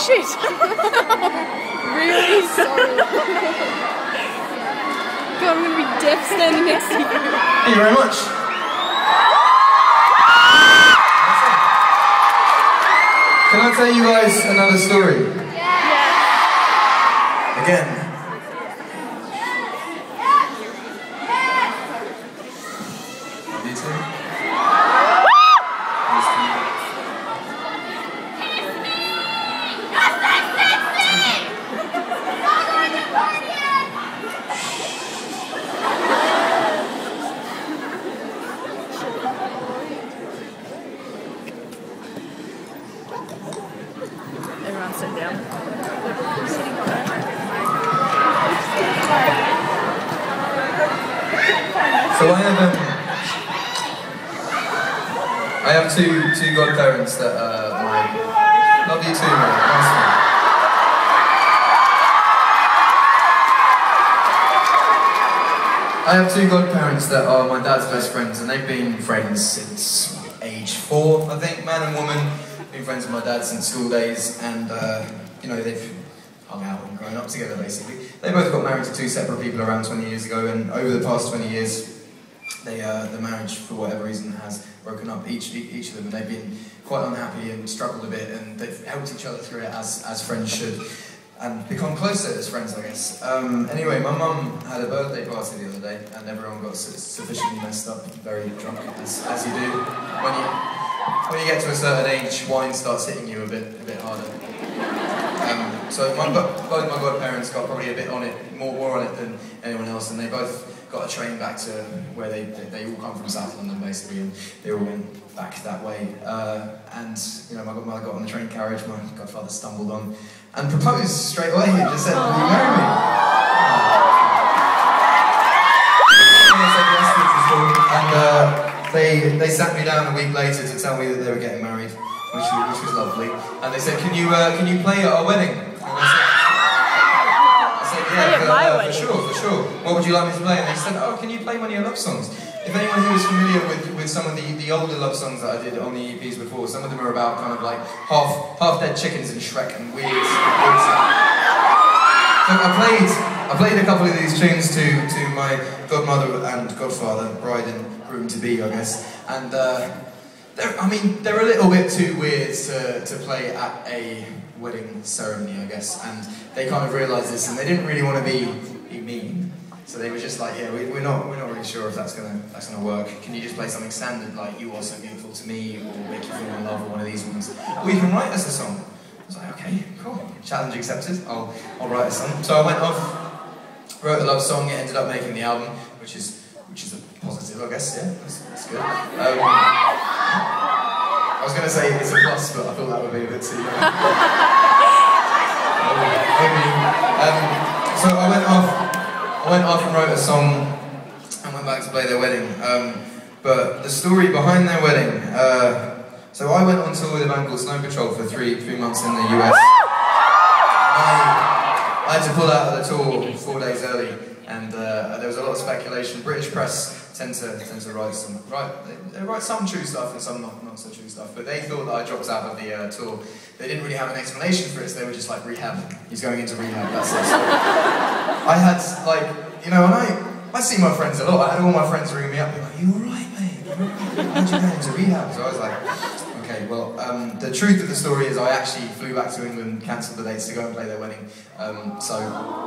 shit! Really sorry. God, I'm gonna be deaf standing next to you. Thank you very much. Can I tell you guys another story? Yeah. Again. You too? Everyone sit down. So I have two godparents that love you too, man. Nice one. I have two godparents that are my dad's best friends, and they've been friends since age 4, I think, man and woman. Been friends with my dad since school days, and you know, they've hung out and grown up together basically. They both got married to 2 separate people around 20 years ago, and over the past 20 years, the marriage, for whatever reason, has broken up, each of them, and they've been quite unhappy and struggled a bit, and they've helped each other through it as friends should, and become closer as friends, I guess. Anyway, my mum had a birthday party the other day, and everyone got sufficiently messed up, very drunk, as you do. When you get to a certain age, wine starts hitting you a bit harder. So both my godparents got probably a bit on it, more on it than anyone else, and they both got a train back to where they all come from, South London basically, and they all went back that way. And you know, my godmother got on the train carriage, my godfather stumbled on and proposed straight away and just said, "Will you marry me?" And they sat me down a week later to tell me that they were getting married, which was lovely. And they said, "Can you play at our wedding?" And I said, "Yeah, for sure. What would you like me to play?" And they said, "Oh, can you play one of your love songs?" If anyone who is familiar with some of the older love songs that I did on the EPs before, some of them are about kind of like half-dead chickens and Shrek and weird stuff. So I played a couple of these tunes to my godmother and godfather, bride and groom to be, I guess, and they're a little bit too weird to play at a wedding ceremony, I guess, and they kind of realised this, and they didn't really want to be mean, so they were just like, "Yeah, we're not really sure if that's gonna work. Can you just play something standard like You Are So Beautiful to Me, or Make You Feel My Love, or one of these ones? Or you can write us a song." I was like, "Okay, cool, challenge accepted. I'll write a song." So I went off, wrote a love song. It ended up making the album, which is a positive, I guess. Yeah, that's good. I was going to say it's a plus, but I thought that would be a bit too. So I went off and wrote a song and went back to play their wedding. But the story behind their wedding. So I went on tour with a band called Snow Patrol for three months in the US. I had to pull out of the tour 4 days early, and there was a lot of speculation. British press tend to write some true stuff and some not so true stuff, but they thought that I dropped out of the tour. They didn't really have an explanation for it, so they were just like, "Rehab, he's going into rehab, that's it." So I had, like, you know, and I see my friends a lot. I had all my friends ringing me up, like, "You alright, mate? How'd you go into rehab?" So I was like, okay, well, the truth of the story is I actually flew back to England, cancelled the dates to go and play their wedding. So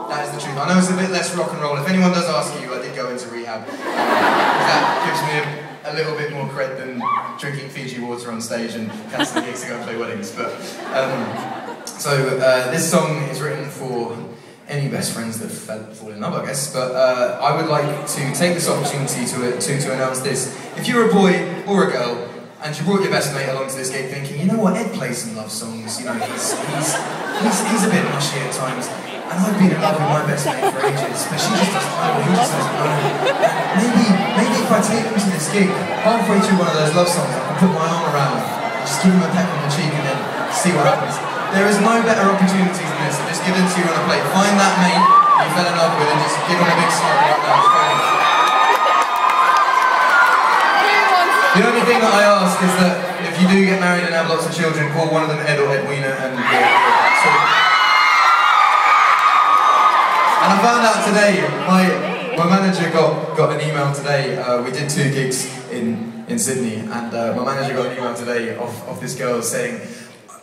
that is the truth. I know it's a bit less rock and roll. If anyone does ask you, I did go into rehab. That gives me a little bit more cred than drinking Fiji water on stage and cancelling gigs to go and play weddings. But this song is written for any best friends that fall in love, I guess. But I would like to take this opportunity to announce this. If you're a boy or a girl, and you brought your best mate along to this gig thinking, you know what, Ed plays some love songs, you know, he's a bit mushy at times, and I've been in love with my best mate for ages, but she just doesn't know, he just doesn't know. Maybe if I take him to this gig, halfway through one of those love songs, I can put my arm around him, just give him a peck on the cheek and then see what happens. There is no better opportunity than this, so just give it to you on a plate. Find that mate you fell in love with and just give him a big smile right now. The only thing that I ask is that if you do get married and have lots of children, call one of them Ed or Edwina and found out today, my manager got an email today. We did 2 gigs in Sydney, and my manager got an email today of this girl saying,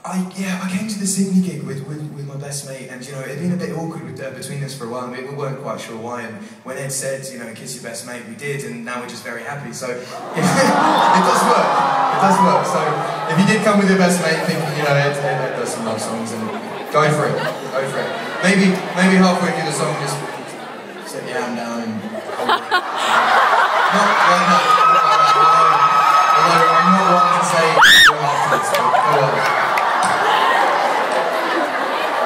I came to the Sydney gig with my best mate, and you know, it'd been a bit awkward between us for a while, and we weren't quite sure why, and when Ed said, you know, kiss your best mate, we did, and now we're just very happy, so it does work, so if you did come with your best mate thinking, you know, Ed does some love songs, and go for it. Maybe halfway through the song, just set your hand down and hold it. Not like that, although I'm not one to say you're afterwards, so go on.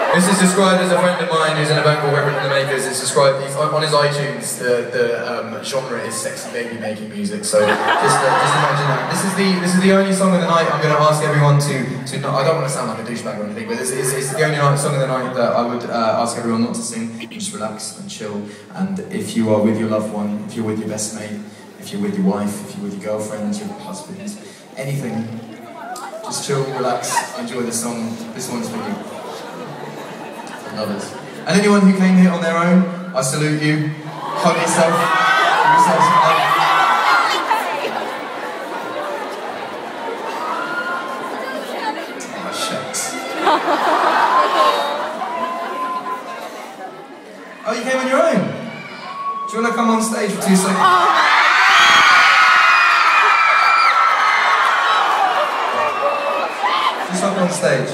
This is described as a friend of mine who's in a band called Reverend the Makers. It's described on his iTunes. The genre is sexy baby making music. So just imagine that. This is the only song of the night I'm going to ask everyone to. I don't want to sound like a douchebag or anything, but it's the only song of the night that I would ask everyone not to sing. Just relax and chill. And if you are with your loved one, if you're with your best mate, if you're with your wife, if you're with your girlfriend, your husband, anything, just chill, relax, enjoy the song. This one's for you. Others. And anyone who came here on their own, I salute you. Hug yourself. Give yourself some love. Oh, shucks. Oh, you came on your own? Do you want to come on stage for 2 seconds? Just hop on stage.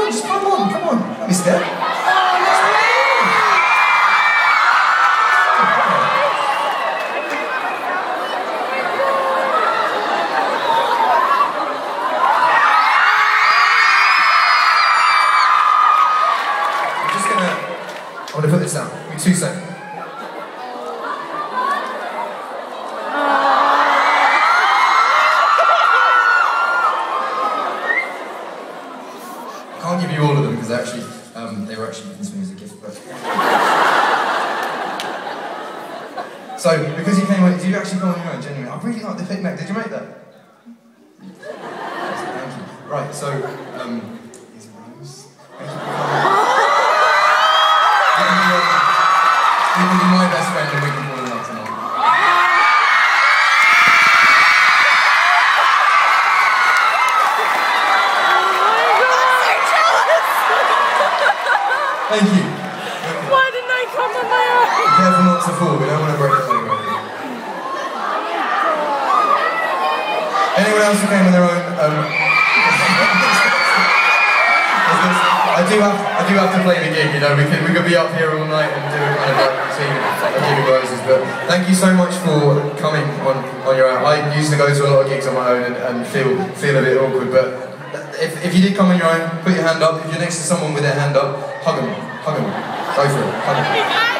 Just come on, don't be scared. I want to put this down. Give me 2 seconds. I can't give you all of them because they were actually given to me as a gift. But so, because you came on, did you actually come on your own? Genuinely, I really like the picnic. Did you make that? Thank you. Right. So, here's a rose. Thank you. You can be my best friend, and we can fall in love tonight. Thank you. Okay. Why didn't I come on my own? Be careful not to fall, we don't want to break the leg over. Anyone else who came on their own? I do have to play the gig, you know, we could be up here all night and do a kind of like routine of giving roses, but thank you so much for coming on your own. I used to go to a lot of gigs on my own and feel a bit awkward, but if you did come on your own, put your hand up. If you're next to someone with their hand up, hug them, go for it, hug them.